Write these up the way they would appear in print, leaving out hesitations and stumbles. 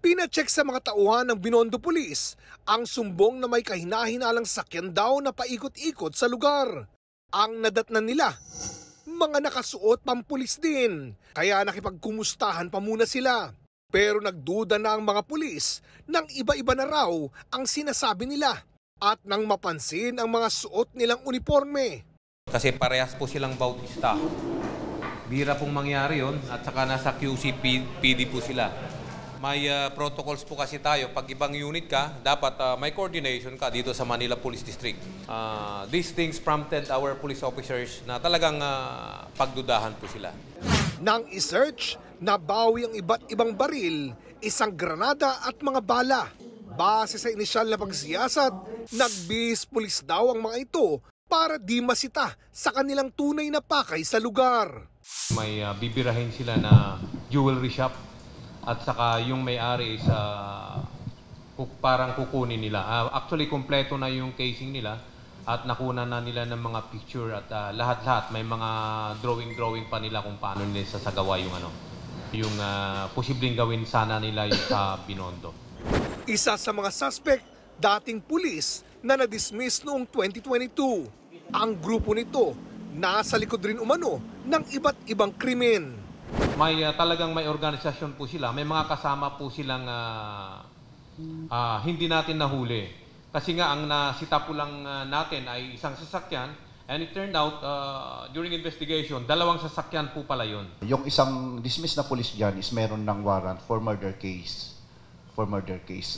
Pinacheck sa mga tauhan ng Binondo Police ang sumbong na may kahina-hinalang sakyan daw na paikot-ikot sa lugar. Ang nadatnan nila, mga nakasuot pampulis din, kaya nakipagkumustahan pa muna sila. Pero nagduda na ang mga pulis nang iba-iba na raw ang sinasabi nila at nang mapansin ang mga suot nilang uniforme. Kasi parehas po silang Bautista. Bira pong mangyari yon at saka nasa QC PD po sila. May protocols po kasi tayo. Pag ibang unit ka, dapat may coordination ka dito sa Manila Police District. These things prompted our police officers na talagang pagdudahan po sila. Nang isearch, nabawi ang iba't ibang baril, isang granada at mga bala. Base sa inisyal na pagsiyasat, nagbihis pulis daw ang mga ito para di masita sa kanilang tunay na pakay sa lugar. May bibirahin sila na jewelry shop at saka yung may-ari is parang kukunin nila. Actually, kompleto na yung casing nila at nakuna na nila ng mga picture at lahat-lahat. May mga drawing pa nila kung paano nila sasagawa yung posibleng gawin sana nila yung sa Binondo. Isa sa mga suspect, dating pulis na na-dismiss noong 2022. Ang grupo nito, nasa likod rin umano ng iba't ibang krimen. Talagang may organisasyon po sila. May mga kasama po silang hindi natin nahuli. Kasi nga ang nasita po lang natin ay isang sasakyan and it turned out during investigation, dalawang sasakyan po pala yun. Yung isang dismissed na police dyan is meron ng warrant for murder case.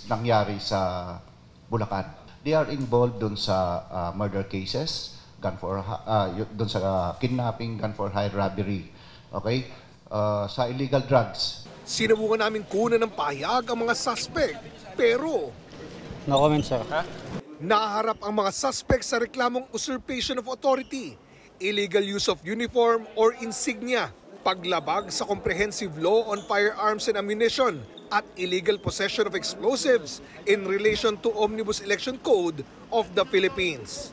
Nangyari sa Bulacan. They are involved dun sa murder cases, dun sa kidnapping, gun for hire, robbery. Okay? Sa illegal drugs. Sinubukan namin kunan ng pahayag ang mga suspect, pero no comment, sir. Naharap ang mga suspect sa reklamong usurpation of authority, illegal use of uniform or insignia, paglabag sa comprehensive law on firearms and ammunition, at illegal possession of explosives in relation to Omnibus Election Code of the Philippines.